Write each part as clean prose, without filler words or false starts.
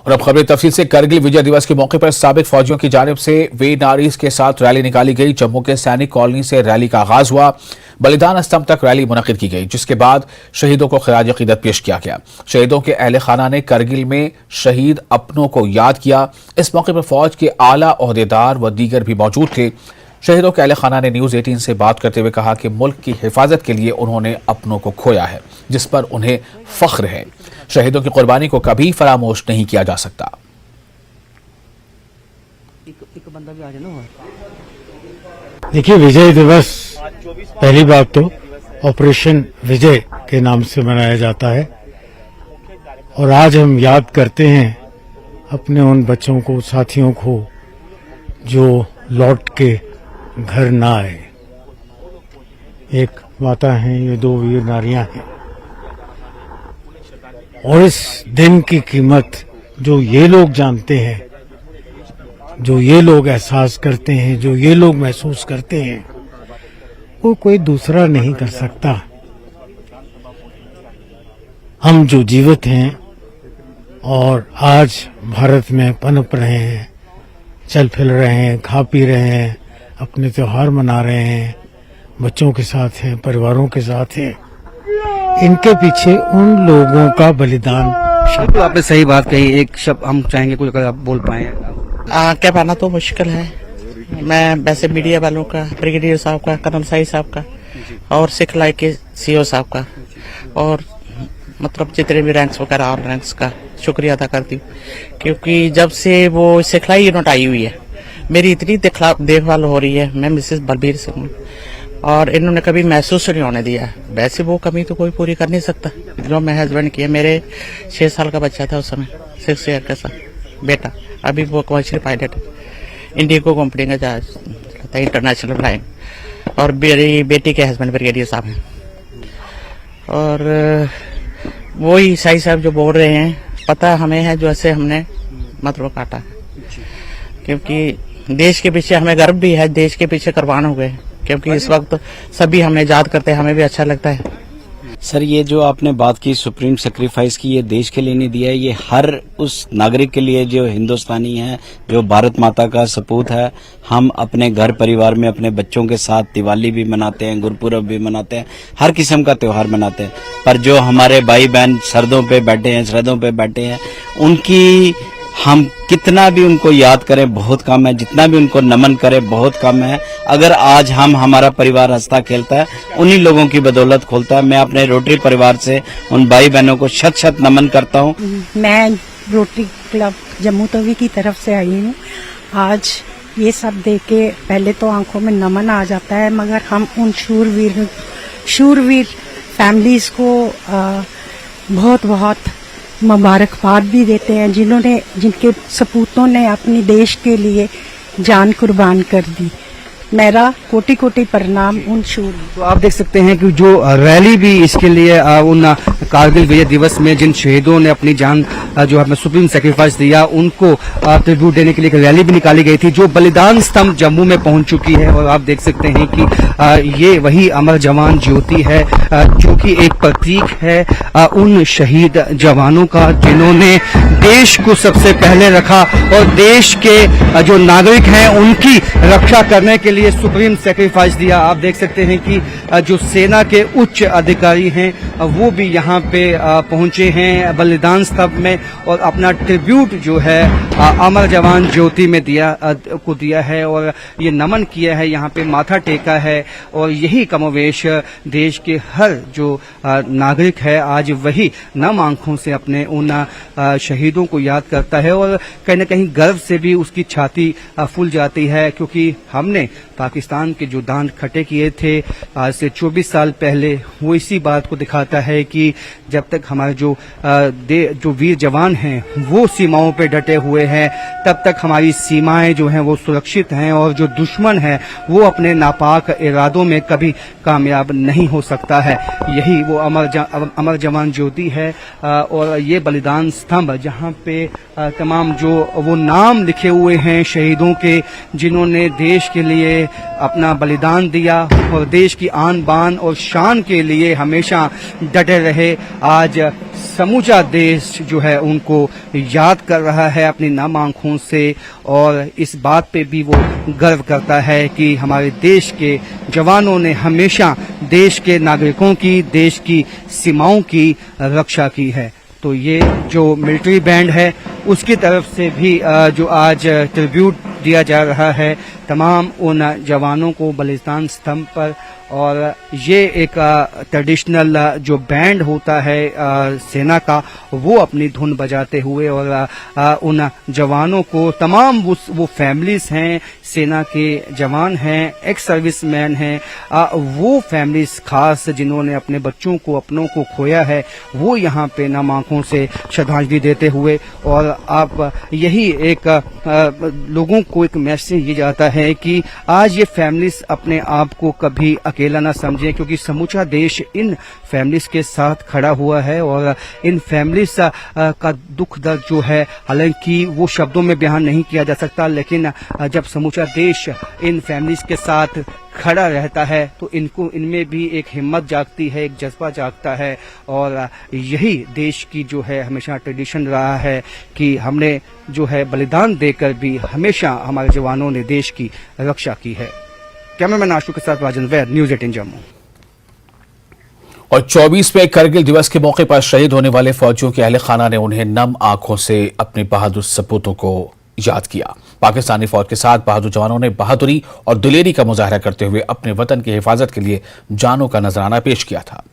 और अब खबरें तफसील से। करगिल विजय दिवस के मौके पर साबिक फौजियों की जानिब से वीर नारीज के साथ रैली निकाली गई। जम्मू के सैनिक कॉलोनी से रैली का आगाज हुआ। बलिदान स्तंभ तक रैली मुनक्किद की गई, जिसके बाद शहीदों को खिराज अकीदत पेश किया गया। शहीदों के अहले खाना ने करगिल में शहीद अपनों को याद किया। इस मौके पर फौज के आला ओहदेदार व दीगर भी मौजूद थे। शहीदों के अहले खाना ने न्यूज 18 से बात करते हुए कहा कि मुल्क की हिफाजत के लिए उन्होंने अपनों को खोया है, जिस पर उन्हें फख्र है। शहीदों की कुर्बानी को कभी फरामोश नहीं किया जा सकता। देखिए, विजय दिवस पहली बात तो ऑपरेशन विजय के नाम से मनाया जाता है और आज हम याद करते हैं अपने उन बच्चों को, साथियों को जो लौट के घर ना आए। एक माता है, ये दो वीर नारियां हैं और इस दिन की कीमत जो ये लोग जानते हैं, जो ये लोग एहसास करते हैं, जो ये लोग महसूस करते हैं, वो कोई दूसरा नहीं कर सकता। हम जो जीवित हैं और आज भारत में पनप रहे हैं, चल फिर रहे हैं, खा पी रहे हैं, अपने त्योहार मना रहे हैं, बच्चों के साथ हैं, परिवारों के साथ हैं, इनके पीछे उन लोगों का बलिदान। तो आपने सही बात कही। एक शब्द हम चाहेंगे कुछ अगर आप बोल पाए। क्या पाना तो मुश्किल है। मैं वैसे मीडिया वालों का, ब्रिगेडियर साहब का, कर्नल साई साहब का और सिखलाई के सीओ साहब का और मतलब जितने भी रैंक्स वगैरह और रैंक्स का शुक्रिया अदा करती हूँ, क्योंकि जब से वो सिखलाई यूनिट आई हुई है मेरी इतनी देखभाल हो रही है। मैं मिसेस बलबीर सिंह हूँ और इन्होंने कभी महसूस नहीं होने दिया। वैसे वो कमी तो कोई पूरी कर नहीं सकता जो मैं हस्बैंड किया। मेरे 6 साल का बच्चा था उस समय, 6 ईयर का साथ बेटा। अभी वो कमर्शियल पायलट है, इंडिगो कंपनी का जहाज चलाता है, इंटरनेशनल फ्लाइंग। और मेरी बेटी के हस्बैंड ब्रिगेडियर साहब हैं और वही साई साहब जो बोल रहे हैं, पता हमें है जो ऐसे हमने मतलब काटा है, क्योंकि देश के पीछे हमें गर्व भी है, देश के पीछे कुर्बान हो गए, क्योंकि इस वक्त सभी हमें याद करते हैं, हमें भी अच्छा लगता है। सर, ये जो आपने बात की सुप्रीम सेक्रीफाइस की, ये देश के लिए नहीं दिया है, ये हर उस नागरिक के लिए जो हिंदुस्तानी है, जो भारत माता का सपूत है। हम अपने घर परिवार में अपने बच्चों के साथ दिवाली भी मनाते हैं, गुरपुरब भी मनाते हैं, हर किस्म का त्योहार मनाते हैं। पर जो हमारे भाई बहन सरहदों पे बैठे हैं, सरहदों पे बैठे हैं, उनकी हम कितना भी उनको याद करें बहुत कम है, जितना भी उनको नमन करें बहुत कम है। अगर आज हमारा परिवार हंसता खेलता है, उन्हीं लोगों की बदौलत खोलता है। मैं अपने रोटरी परिवार से उन भाई बहनों को शत शत नमन करता हूँ। मैं रोटरी क्लब जम्मू तवी की तरफ से आई हूँ। आज ये सब देख के पहले तो आंखों में नमन आ जाता है, मगर हम उन शूरवीर फैमिलीज को बहुत बहुत मुबारकबाद भी देते हैं, जिनके सपूतों ने अपने देश के लिए जान कुर्बान कर दी। मेरा कोटि कोटि प्रणाम उन शूर। तो आप देख सकते हैं कि जो रैली भी इसके लिए उन कारगिल विजय दिवस में जिन शहीदों ने अपनी जान जो है सुप्रीम सेक्रीफाइस दिया, उनको ट्रिब्यूट देने के लिए एक रैली भी निकाली गई थी, जो बलिदान स्तंभ जम्मू में पहुंच चुकी है। और आप देख सकते हैं कि ये वही अमर जवान ज्योति है, जो कि एक प्रतीक है उन शहीद जवानों का, जिन्होंने देश को सबसे पहले रखा और देश के जो नागरिक हैं उनकी रक्षा करने के लिए सुप्रीम सेक्रीफाइस दिया। आप देख सकते हैं कि जो सेना के उच्च अधिकारी हैं वो भी यहाँ पे पहुंचे हैं बलिदान स्तंभ में और अपना ट्रिब्यूट जो है अमर जवान ज्योति में दिया है और ये नमन किया है, यहाँ पे माथा टेका है। और यही कमोवेश देश के हर जो नागरिक है आज वही नम आंखों से अपने उन शहीदों को याद करता है और कहीं न कहीं गर्व से भी उसकी छाती फूल जाती है, क्योंकि हमने पाकिस्तान के जो दांत खट्टे किए थे आज से 24 साल पहले, वो इसी बात को दिखाता है कि जब तक हमारे जो वीर जवान हैं वो सीमाओं पे डटे हुए हैं, तब तक हमारी सीमाएं जो हैं वो सुरक्षित हैं और जो दुश्मन है वो अपने नापाक इरादों में कभी कामयाब नहीं हो सकता है। यही वो अमर जवान ज्योति है और ये बलिदान स्तंभ जहां यहाँ पे तमाम जो वो नाम लिखे हुए हैं शहीदों के, जिन्होंने देश के लिए अपना बलिदान दिया और देश की आन बान और शान के लिए हमेशा डटे रहे। आज समूचा देश जो है उनको याद कर रहा है अपनी नम आंखों से, और इस बात पे भी वो गर्व करता है कि हमारे देश के जवानों ने हमेशा देश के नागरिकों की, देश की सीमाओं की रक्षा की है। तो ये जो मिलिट्री बैंड है उसकी तरफ से भी जो आज ट्रिब्यूट दिया जा रहा है तमाम उन जवानों को बलिदान स्तंभ पर, और ये एक ट्रेडिशनल जो बैंड होता है सेना का, वो अपनी धुन बजाते हुए और उन जवानों को, तमाम वो फैमिलीज हैं, सेना के जवान हैं, एक्स सर्विसमैन हैं, वो फैमिलीज खास जिन्होंने अपने बच्चों को, अपनों को खोया है, वो यहाँ पे नम आंखों से श्रद्धांजलि देते हुए, और आप यही एक लोगों को एक मैसेज ये जाता है कि आज ये फैमिलीज अपने आप को कभी अकेला ना समझें, क्योंकि समूचा देश इन फैमिलीज के साथ खड़ा हुआ है, और इन फैमिलीज का दुख दर्द जो है हालांकि वो शब्दों में बयान नहीं किया जा सकता, लेकिन जब समूचा देश इन फैमिलीज के साथ खड़ा रहता है तो इनमें भी एक हिम्मत जागती है, एक जज्बा जागता है, और यही देश की जो है हमेशा ट्रेडिशन रहा है कि हमने जो है बलिदान देकर भी हमेशा हमारे जवानों ने देश की रक्षा की है। कैमरामैन आशु के साथ राजन वैद, न्यूज़ 18 जम्मू। और 24वें करगिल दिवस के मौके पर शहीद होने वाले फौजियों के अहले खाना ने उन्हें नम आंखों से अपने बहादुर सपूतों को याद किया। पाकिस्तानी फौज के साथ बहादुर जवानों ने बहादुरी और दिलेरी का मुजाहरा करते हुए अपने वतन की हिफाजत के लिए जानों का नजराना पेश किया था।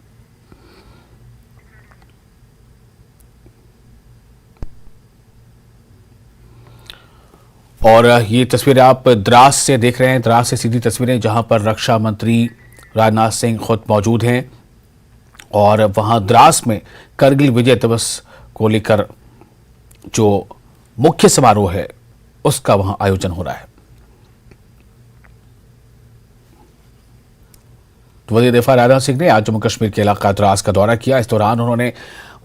और ये तस्वीरें आप द्रास से देख रहे हैं, द्रास से सीधी तस्वीरें, जहां पर रक्षा मंत्री राजनाथ सिंह खुद मौजूद हैं, और वहां द्रास में करगिल विजय दिवस को लेकर जो मुख्य समारोह है उसका वहां आयोजन हो रहा है। तो वजीर दिफा राजनाथ सिंह ने आज जम्मू कश्मीर के इलाका द्रास का दौरा किया। इस दौरान उन्होंने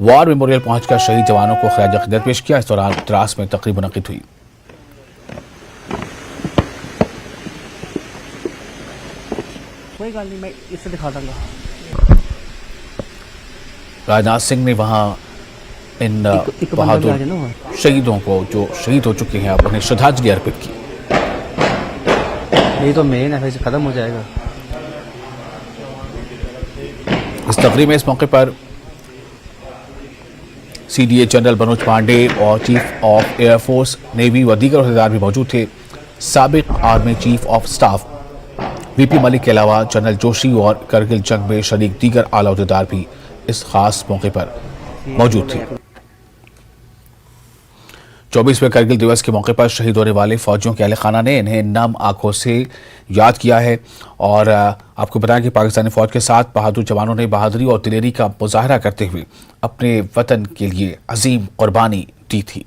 वॉर मेमोरियल पहुंचकर शहीद जवानों को खराज अकीदत पेश किया। इस दौरान द्रास में तकरीब मुनक्किद हुई। कोई गल नहीं, मैं इसे दिखा दूंगा। राजनाथ सिंह ने वहां इन बहादुर शहीदों को जो शहीद हो चुके हैं उन्हें श्रद्धांजलि अर्पित की। ये तो मेन है, फिर खत्म हो जाएगा। इस तकरीब में इस मौके पर सीडीए जनरल मनोज पांडे और चीफ ऑफ एयरफोर्स, नेवी व दीगर अहदेदार भी मौजूद थे। साबिक army chief of staff VP Malik के अलावा जनरल जोशी और करगिल जंग में शरीक दीगर आला अहदेदार भी इस खास मौके पर मौजूद थे। 24वें करगिल दिवस के मौके पर शहीद होने वाले फौजियों के अहले खाना ने इन्हें नम आंखों से याद किया है। और आपको बताया कि पाकिस्तानी फौज के साथ बहादुर जवानों ने बहादुरी और दिलेरी का मुजाहरा करते हुए अपने वतन के लिए अजीम कुर्बानी दी थी।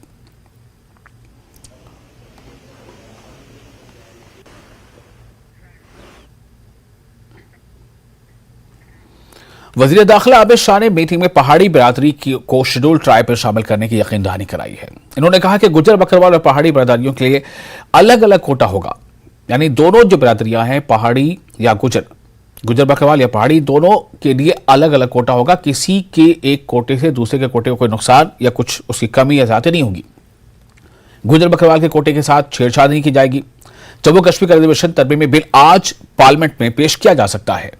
वजीर दाखिला आबिद शाह ने मीटिंग में पहाड़ी बिरादरी को शेड्यूल ट्राइब पर शामिल करने की यकीन दहानी कराई है। इन्होंने कहा कि गुज्जर, बकरवाल और पहाड़ी बिरादरियों के लिए अलग अलग कोटा होगा, यानी दोनों जो बिरादरियां हैं, पहाड़ी या गुज्जर बकरवाल या पहाड़ी, दोनों के लिए अलग अलग कोटा होगा। किसी के एक कोटे से दूसरे के कोटे को कोई नुकसान या कुछ उसकी कमी या ज्यादती नहीं होगी। गुज्जर बकरवाल के कोटे के साथ छेड़छाड़ नहीं की जाएगी। जम्मू कश्मीर का रिजर्वेशन तरमीमी बिल आज पार्लियामेंट में पेश किया जा सकता है।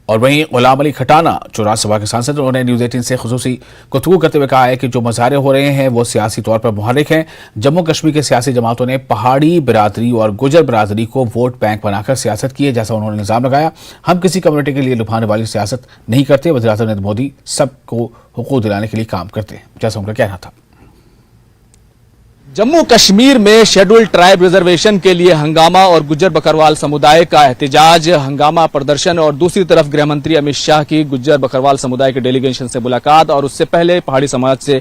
और वहीं गुलाम अली खटाना जो राज्यसभा के सांसद, उन्होंने न्यूज़ 18 से खुसूसी गुफ्तगू करते हुए कहा है कि जो मुजाहरे हो रहे हैं वो सियासी तौर पर मुहर्रिक हैं। जम्मू कश्मीर के सियासी जमातों ने पहाड़ी बिरादरी और गुजर बिरादरी को वोट बैंक बनाकर सियासत की है, जैसा उन्होंने इल्जाम लगाया। हम किसी कम्युनिटी के लिए लुभाने वाली सियासत नहीं करते। वज़ीर-ए-आज़म नरेंद्र मोदी सबको हुकूक दिलाने के लिए काम करते हैं, जैसा उनका कहना था। जम्मू कश्मीर में शेड्यूल्ड ट्राइब रिजर्वेशन के लिए हंगामा और गुज्जर बकरवाल समुदाय का एहतजाज, हंगामा प्रदर्शन और दूसरी तरफ गृह मंत्री अमित शाह की गुज्जर बकरवाल समुदाय के डेलीगेशन से मुलाकात और उससे पहले पहाड़ी समाज से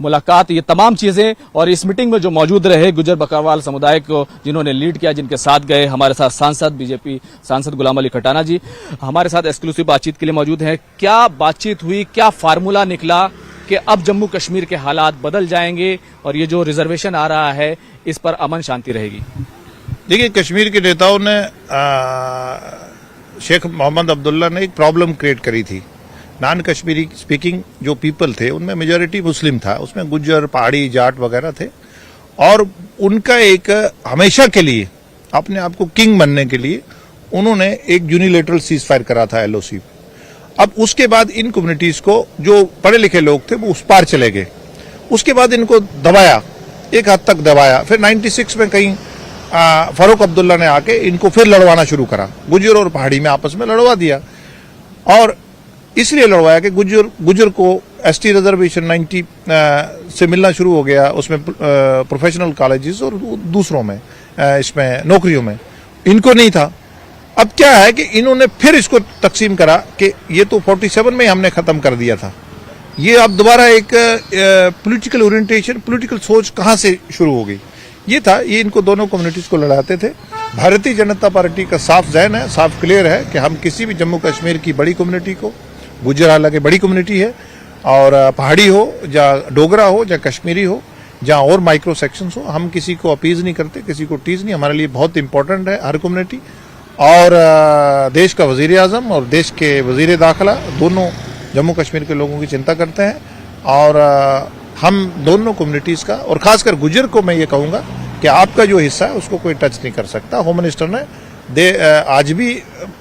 मुलाकात, ये तमाम चीजें। और इस मीटिंग में जो मौजूद रहे गुज्जर बकरवाल समुदाय को जिन्होंने लीड किया, जिनके साथ गए हमारे साथ सांसद, बीजेपी सांसद गुलाम अली खटाना जी हमारे साथ एक्सक्लूसिव बातचीत के लिए मौजूद हैं। क्या बातचीत हुई, क्या फार्मूला निकला कि अब जम्मू कश्मीर के हालात बदल जाएंगे और ये जो रिजर्वेशन आ रहा है इस पर अमन शांति रहेगी? देखिए, कश्मीर के नेताओं ने शेख मोहम्मद अब्दुल्ला ने एक प्रॉब्लम क्रिएट करी थी। नॉन कश्मीरी स्पीकिंग जो पीपल थे उनमें मेजॉरिटी मुस्लिम था, उसमें गुज्जर, पहाड़ी, जाट वगैरह थे और उनका एक हमेशा के लिए अपने आप को किंग बनने के लिए उन्होंने एक यूनिलेटरल सीज फायर करा था एलओसी। अब उसके बाद इन कम्युनिटीज को, जो पढ़े लिखे लोग थे, वो उस पार चले गए। उसके बाद इनको दबाया, एक हद तक दबाया। फिर 96 में कहीं फारूक अब्दुल्ला ने आके इनको फिर लड़वाना शुरू करा, गुज्जर और पहाड़ी में आपस में लड़वा दिया। और इसलिए लड़वाया कि गुज्जर को एसटी रिजर्वेशन 90 से मिलना शुरू हो गया, उसमें प्रोफेशनल कॉलेजेस और दूसरों में, इसमें नौकरियों में, इनको नहीं था। अब क्या है कि इन्होंने फिर इसको तकसीम करा कि ये तो 47 में हमने खत्म कर दिया था, ये अब दोबारा एक पॉलिटिकल ओरिएंटेशन, पॉलिटिकल सोच कहां से शुरू हो गई, ये था। ये इनको दोनों कम्युनिटीज को लड़ाते थे। भारतीय जनता पार्टी का साफ जहन है, साफ क्लियर है कि हम किसी भी जम्मू कश्मीर की बड़ी कम्युनिटी को, गुज्जर हालांकि बड़ी कम्युनिटी है, और पहाड़ी हो या डोगरा हो या कश्मीरी हो, जहां और माइक्रो सेक्शंस हो, हम किसी को अपीज नहीं करते, किसी को टीज नहीं। हमारे लिए बहुत इंपॉर्टेंट है हर कम्युनिटी। और देश का वजीर आजम और देश के वजीर दाखिला दोनों जम्मू कश्मीर के लोगों की चिंता करते हैं। और हम दोनों कम्युनिटीज का, और खासकर गुज्जर को मैं ये कहूंगा कि आपका जो हिस्सा है उसको कोई टच नहीं कर सकता। होम मिनिस्टर ने आज भी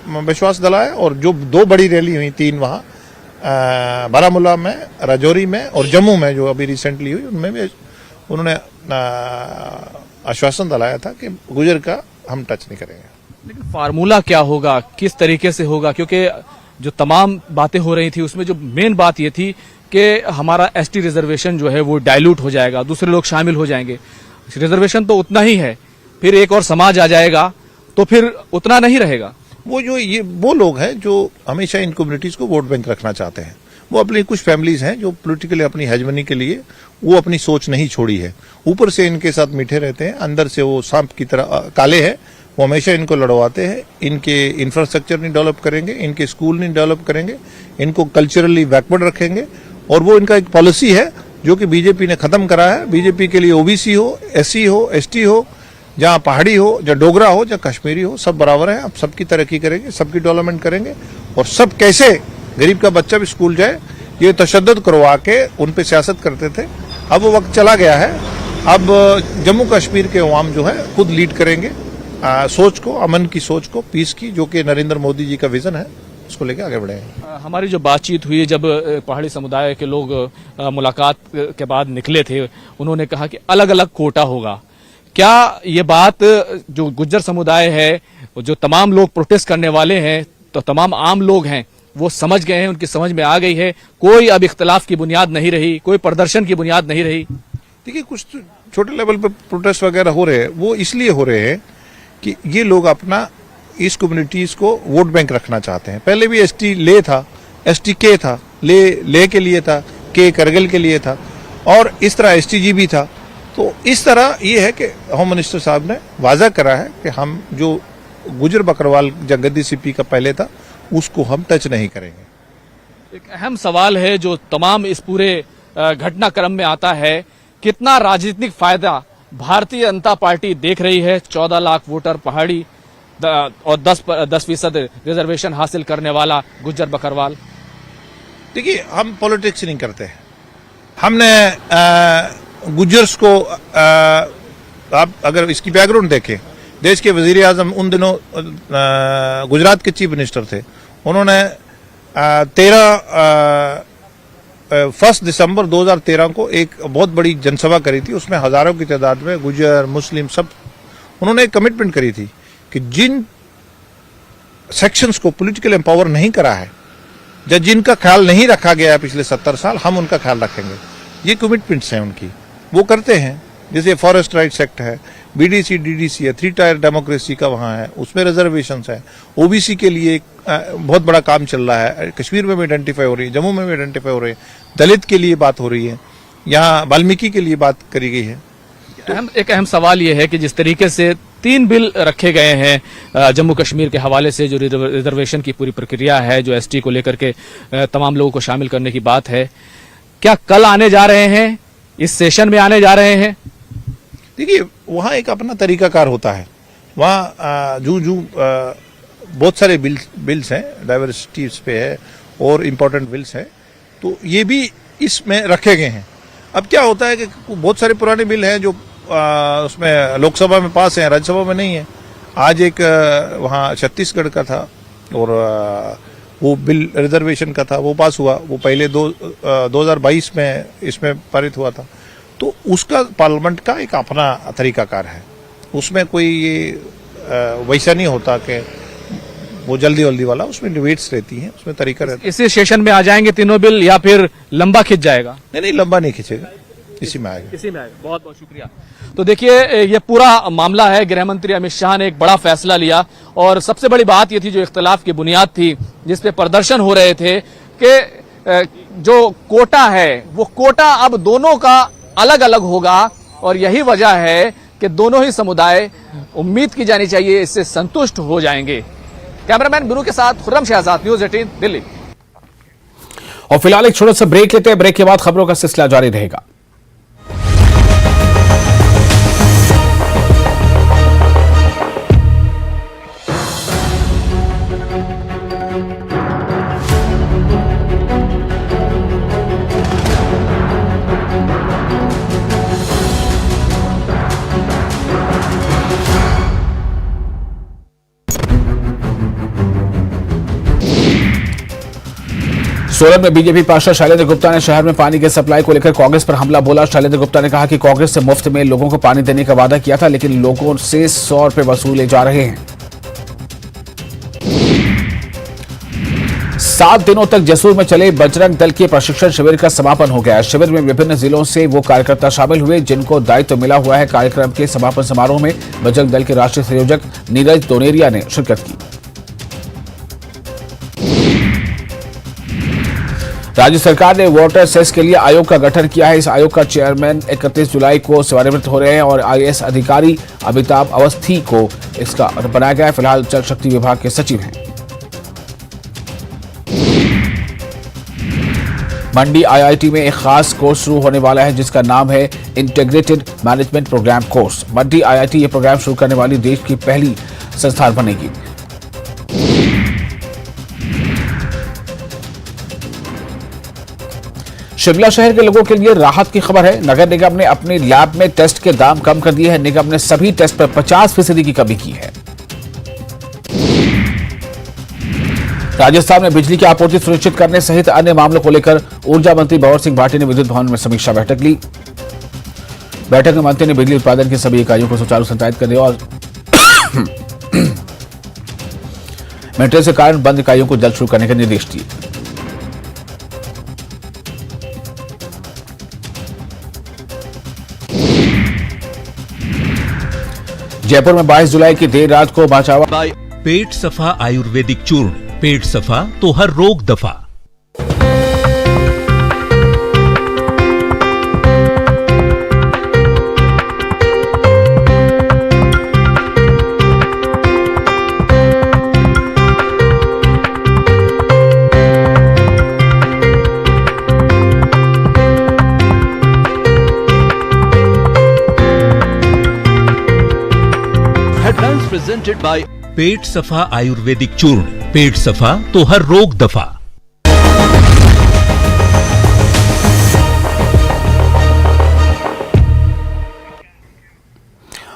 विश्वास दिलाया, और जो 2 बड़ी रैली हुई, 3 वहां बारामूला में, राजौरी में और जम्मू में जो अभी रिसेंटली हुई, उनमें भी उन्होंने आश्वासन दिलाया था कि गुज्जर का हम टच नहीं करेंगे। लेकिन फार्मूला क्या होगा, किस तरीके से होगा? क्योंकि जो तमाम बातें हो रही थी उसमें जो मेन बात ये थी कि हमारा एसटी रिजर्वेशन जो है वो डाइल्यूट हो जाएगा, दूसरे लोग शामिल हो जाएंगे। रिजर्वेशन तो उतना ही है, फिर एक और समाज आ जाएगा तो फिर उतना नहीं रहेगा। वो लोग हैं जो हमेशा इन कम्युनिटीज को वोट बैंक रखना चाहते हैं। वो अपनी कुछ फैमिलीज हैं जो पॉलिटिकली अपनी हेजमनी के लिए वो अपनी सोच नहीं छोड़ी है। ऊपर से इनके साथ मीठे रहते हैं, अंदर से वो सांप की तरह काले हैं। वो हमेशा इनको लड़वाते हैं। इनके इंफ्रास्ट्रक्चर नहीं डेवलप करेंगे, इनके स्कूल नहीं डेवलप करेंगे, इनको कल्चरली बैकवर्ड रखेंगे। और वो इनका एक पॉलिसी है जो कि बीजेपी ने खत्म करा है। बीजेपी के लिए ओबीसी हो, एससी हो, एसटी हो, जहां पहाड़ी हो, या डोगरा हो, या कश्मीरी हो, सब बराबर है। अब सबकी तरक्की करेंगे, सबकी डेवलपमेंट करेंगे, और सब कैसे गरीब का बच्चा भी स्कूल जाए, ये तशद्दुद करवा के उन पे सियासत करते थे। अब वो वक्त चला गया है। अब जम्मू कश्मीर के अवाम जो है खुद लीड करेंगे सोच को, अमन की सोच को, पीस की, जो कि नरेंद्र मोदी जी का विजन है, उसको लेकर आगे बढ़ेंगे। हमारी जो बातचीत हुई, जब पहाड़ी समुदाय के लोग मुलाकात के बाद निकले थे, उन्होंने कहा कि अलग अलग कोटा होगा। क्या ये बात जो गुज्जर समुदाय है, जो तमाम लोग प्रोटेस्ट करने वाले हैं, तो तमाम आम लोग हैं, वो समझ गए हैं, उनकी समझ में आ गई है? कोई अब इख्तलाफ की बुनियाद नहीं रही, कोई प्रदर्शन की बुनियाद नहीं रही? देखिए, कुछ छोटे लेवल पर प्रोटेस्ट वगैरह हो रहे हैं, वो इसलिए हो रहे हैं कि ये लोग अपना इस कम्युनिटीज को वोट बैंक रखना चाहते हैं। पहले भी एसटी ले था, एसटी के था, ले के लिए था, के करगिल के लिए था, और इस तरह एसटीजी भी था। तो इस तरह ये है कि होम मिनिस्टर साहब ने वाजा करा है कि हम जो गुज्जर बकरवाल जगद्दी सीपी का पहले था, उसको हम टच नहीं करेंगे। एक अहम सवाल है जो तमाम इस पूरे घटनाक्रम में आता है, कितना राजनीतिक फायदा भारतीय जनता पार्टी देख रही है? 14 लाख वोटर पहाड़ी और 10% रिजर्वेशन हासिल करने वाला गुज्जर बकरवाल। देखिए, हम पॉलिटिक्स नहीं करते। हमने गुज्जर्स को, आप अगर इसकी बैकग्राउंड देखें, देश के वजीर आजम उन दिनों गुजरात के चीफ मिनिस्टर थे। उन्होंने 1 दिसंबर 2013 को एक बहुत बड़ी जनसभा करी थी। उसमें हजारों की तादाद में गुज्जर, मुस्लिम, सब, उन्होंने एक कमिटमेंट करी थी कि जिन सेक्शंस को पॉलिटिकल एम्पावर नहीं करा है, या जिनका ख्याल नहीं रखा गया है पिछले 70 साल, हम उनका ख्याल रखेंगे। ये कमिटमेंट्स हैं उनकी, वो करते हैं। जैसे फॉरेस्ट राइट्स एक्ट है, बीडीसी डीडीसी है, 3 टायर डेमोक्रेसी का वहाँ है, उसमें रिजर्वेशंस है, ओबीसी के लिए बहुत बड़ा काम चल रहा है, कश्मीर में भी आइडेंटिफाई हो रही है, जम्मू में भी आइडेंटिफाई हो रही है, दलित के लिए बात हो रही है, यहाँ वाल्मीकि के लिए बात करी गई है। एक अहम सवाल यह है कि जिस तरीके से 3 बिल रखे गए हैं जम्मू कश्मीर के हवाले से, जो रिजर्वेशन की पूरी प्रक्रिया है, जो एसटी को लेकर के तमाम लोगों को शामिल करने की बात है, क्या कल आने जा रहे हैं, इस सेशन में आने जा रहे हैं? देखिए, वहाँ एक अपना तरीकाकार होता है, वहाँ बहुत सारे बिल्स हैं, डाइवर्सिटीज पे है और इम्पोर्टेंट बिल्स हैं, तो ये भी इसमें रखे गए हैं। अब क्या होता है कि बहुत सारे पुराने बिल हैं जो उसमें लोकसभा में पास हैं, राज्यसभा में नहीं है। आज एक वहाँ छत्तीसगढ़ का था और वो बिल रिजर्वेशन का था, वो पास हुआ, वो पहले 2022 में इसमें पारित हुआ था। तो उसका पार्लियामेंट का एक अपना तरीकाकार है, उसमें कोई ये वैसा नहीं होता कि वो जल्दी वाला, उसमें डिबेट्स रहती हैं, उसमें तरीका रहता है। इसी सेशन में आ जाएंगे तीनों बिल या फिर लंबा खिंच जाएगा? नहीं, लंबा नहीं खींचेगा, इसी में आएगा। इसी में आएगा। बहुत बहुत शुक्रिया। तो देखिए, ये पूरा मामला है, गृह मंत्री अमित शाह ने एक बड़ा फैसला लिया और सबसे बड़ी बात ये थी, जो इख्तिलाफ की बुनियाद थी, जिसपे प्रदर्शन हो रहे थे कि जो कोटा है वो कोटा अब दोनों का अलग अलग होगा और यही वजह है कि दोनों ही समुदाय, उम्मीद की जानी चाहिए, इससे संतुष्ट हो जाएंगे। कैमरामैन बिरू के साथ खुर्रम शहजाद, न्यूज़ 18 दिल्ली। और फिलहाल एक छोटा सा ब्रेक लेते हैं, ब्रेक के बाद खबरों का सिलसिला जारी रहेगा। सोलन में बीजेपी पार्षद शैलेंद्र गुप्ता ने शहर में पानी के सप्लाई को लेकर कांग्रेस पर हमला बोला। शैलेंद्र गुप्ता ने कहा कि कांग्रेस से मुफ्त में लोगों को पानी देने का वादा किया था, लेकिन लोगों से 100 रुपए वसूले जा रहे हैं। 7 दिनों तक जसूर में चले बजरंग दल के प्रशिक्षण शिविर का समापन हो गया। शिविर में विभिन्न जिलों से वो कार्यकर्ता शामिल हुए जिनको दायित्व मिला हुआ है। कार्यक्रम के समापन समारोह में बजरंग दल के राष्ट्रीय संयोजक नीरज दोनेरिया ने शिरकत की। राज्य सरकार ने वाटर सेस के लिए आयोग का गठन किया है। इस आयोग का चेयरमैन 31 जुलाई को सेवानिवृत्त हो रहे हैं और आईएएस अधिकारी अमिताभ अवस्थी को इसका बनाया गया है। फिलहाल जल शक्ति विभाग के सचिव हैं। मंडी आईआईटी में एक खास कोर्स शुरू होने वाला है जिसका नाम है इंटीग्रेटेड मैनेजमेंट प्रोग्राम कोर्स। मंडी आईआईटी ये प्रोग्राम शुरू करने वाली देश की पहली संस्थान बनेगी। शिमला शहर के लोगों के लिए राहत की खबर है। नगर निगम ने अपने लैब में टेस्ट के दाम कम कर दिए हैं। निगम ने सभी टेस्ट पर 50% की कमी की है। राजस्थान में बिजली की आपूर्ति सुनिश्चित करने सहित अन्य मामलों को लेकर ऊर्जा मंत्री भंवर सिंह भाटी ने विद्युत भवन में समीक्षा बैठक ली। बैठक में मंत्री ने बिजली उत्पादन की सभी इकाइयों को सुचारू संचालित करने और मेंटेनेंस के कारण बंद इकाइयों को जल्द शुरू करने के निर्देश दिए। जयपुर में 22 जुलाई की देर रात को बाचावा पेट सफा आयुर्वेदिक चूर्ण, पेट सफा तो हर रोग दफा। Headlines presented by पेट सफा आयुर्वेदिक चूर्ण, पेट सफा तो हर रोग दफा।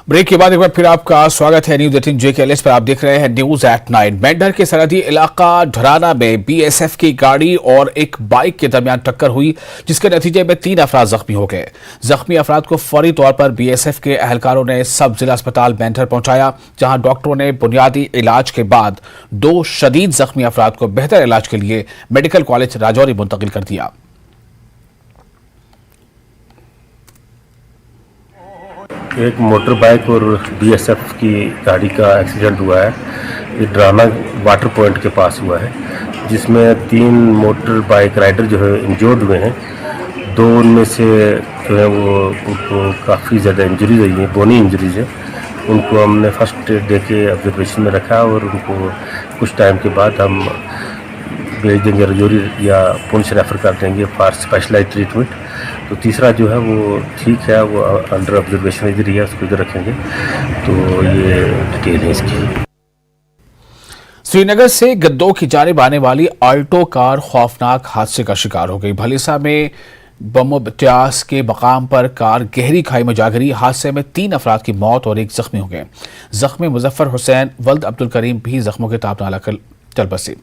ब्रेक के बाद एक बार फिर आपका स्वागत है न्यूज 18 JKLS पर। आप देख रहे हैं न्यूज एट 9। मेंढर के सरहदी इलाका ढराना में बीएसएफ की गाड़ी और एक बाइक के दरमियान टक्कर हुई जिसके नतीजे में 3 अफराद जख्मी हो गए। जख्मी अफराद को फौरी तौर पर बीएसएफ के एहलकारों ने सब जिला अस्पताल मेंढर पहुंचाया, जहां डॉक्टरों ने बुनियादी इलाज के बाद 2 शदीद जख्मी अफराद को बेहतर इलाज के लिए मेडिकल कॉलेज राजौरी मुंतकिल कर दिया। एक मोटर बाइक और बीएसएफ की गाड़ी का एक्सीडेंट हुआ है। ये ड्राना वाटर पॉइंट के पास हुआ है, जिसमें 3 मोटर बाइक राइडर जो है इंजर्ड हुए हैं। 2 उनमें से जो है वो उनको काफ़ी ज़्यादा इंजरीज हुई हैं, बोनी इंजरीज है। उनको हमने फर्स्ट एड दे के ऑब्जर्वेशन में रखा और उनको कुछ टाइम के बाद हम भेज देंगे रजौरी या पुंछ रेफर कर देंगे फॉर स्पेशलाइज्ड ट्रीटमेंट। तो तीसरा जो है वो ठीक है, वो अंडर ऑब्जर्वेशन इधर ही है, उसको इधर रखेंगे। तो ये डिटेल है इसकी। श्रीनगर से गद्दो की जानिब आने वाली आल्टो कार खौफनाक हादसे का शिकार हो गई। भलीसा में बमोबत्यास के मकाम पर कार गहरी खाई में जा गिरी। हादसे में 3 अफराद की मौत और 1 जख्मी हो गए। जख्मी मुजफ्फर हुसैन वल्द अब्दुल करीम भी जख्मों के ताप नाला कर चल बसे।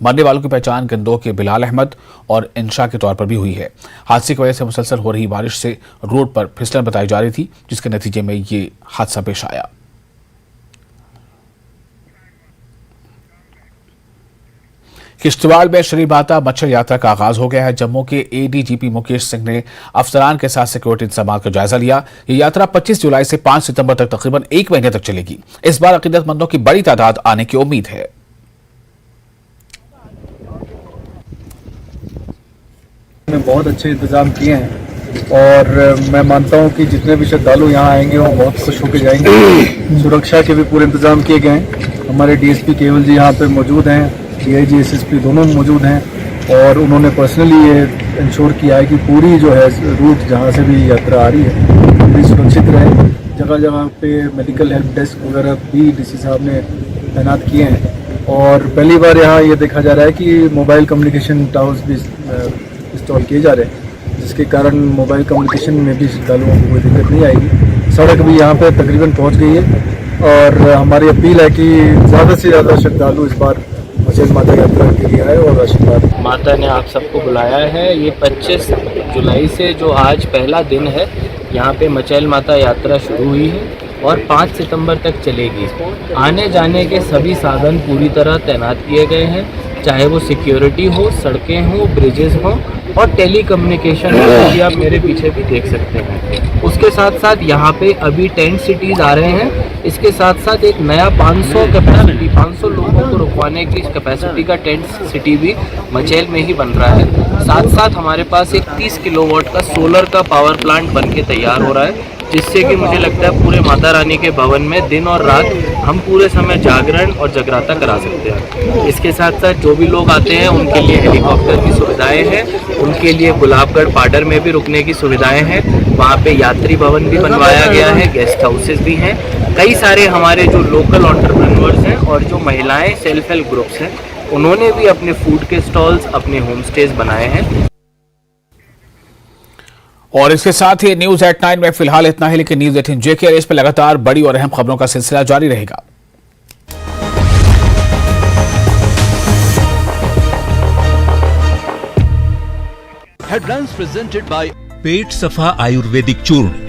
मरने वालों की पहचान गंदो के बिलाल अहमद और इंशा के तौर पर भी हुई है। हादसे की वजह से मुसलसल हो रही बारिश से रोड पर फिसलन बताई जा रही थी, जिसके नतीजे में ये हादसा पेश आया। किश्तवाड़ में श्री माता मच्छर यात्रा का आगाज हो गया है। जम्मू के एडीजीपी मुकेश सिंह ने अफसरान के साथ सिक्योरिटी इंतजाम का जायजा लिया। ये यात्रा 25 जुलाई से 5 सितंबर तक तकरीबन 1 महीने तक चलेगी। इस बार अकीदतमंदों की बड़ी तादाद आने की उम्मीद है। बहुत अच्छे इंतजाम किए हैं और मैं मानता हूं कि जितने भी श्रद्धालु यहाँ आएंगे वो बहुत खुश होकर जाएंगे। सुरक्षा के भी पूरे इंतजाम किए गए हैं। हमारे डीएसपी केवल जी यहाँ पे मौजूद हैं, डीआईजी एसएसपी दोनों मौजूद हैं और उन्होंने पर्सनली ये इंश्योर किया है कि पूरी जो है रूट जहाँ से भी यात्रा आ रही है पूरी सुरक्षित रहे। जगह जगह पे मेडिकल हेल्प डेस्क वगैरह भी डीसी साहब ने तैनात किए हैं और पहली बार यहाँ ये देखा जा रहा है कि मोबाइल कम्युनिकेशन टावर्स भी इंस्टॉल किए जा रहे हैं, जिसके कारण मोबाइल कम्युनिकेशन में भी श्रद्धालुओं को कोई दिक्कत नहीं आएगी। सड़क भी यहाँ पे तकरीबन पहुँच गई है और हमारी अपील है कि ज़्यादा से ज़्यादा श्रद्धालु इस बार मच्छर माता यात्रा के लिए आए और आशीर्वाद। माता ने आप सबको बुलाया है। ये 25 जुलाई से जो आज पहला दिन है, यहाँ पे मचैल माता यात्रा शुरू हुई है और 5 सितंबर तक चलेगी। आने जाने के सभी साधन पूरी तरह तैनात किए गए हैं, चाहे वो सिक्योरिटी हो, सड़कें हों, ब्रिजेस हों और टेली कम्युनिकेशन हो, जो आप मेरे पीछे भी देख सकते हैं। उसके साथ साथ यहाँ पे अभी टेंट सिटीज़ आ रहे हैं। इसके साथ साथ एक नया 500 लोगों को रुकवाने की कैपेसिटी का टेंट सिटी भी मचैल में ही बन रहा है। साथ साथ हमारे पास एक 30 किलोवाट का सोलर का पावर प्लांट बन के तैयार हो रहा है, जिससे कि मुझे लगता है पूरे माता रानी के भवन में दिन और रात हम पूरे समय जागरण और जगराता करा सकते हैं। इसके साथ साथ जो भी लोग आते हैं उनके लिए हेलीकॉप्टर की सुविधाएं हैं, उनके लिए गुलाबगढ़ पाडर में भी रुकने की सुविधाएं हैं। वहाँ पे यात्री भवन भी बनवाया गया है, गेस्ट हाउसेस भी हैं। कई सारे हमारे जो लोकल एंटरप्रेन्योर्स हैं और जो महिलाएं सेल्फ हेल्प ग्रुप्स हैं, उन्होंने भी अपने फूड के स्टॉल्स, अपने होम स्टेज बनाए हैं। और इसके साथ ही न्यूज एट 9 में फिलहाल इतना ही, लेकिन न्यूज 18 JK इस पर लगातार बड़ी और अहम खबरों का सिलसिला जारी रहेगा। हेडलाइंस प्रेजेंटेड बाय पेट सफा आयुर्वेदिक चूर्ण।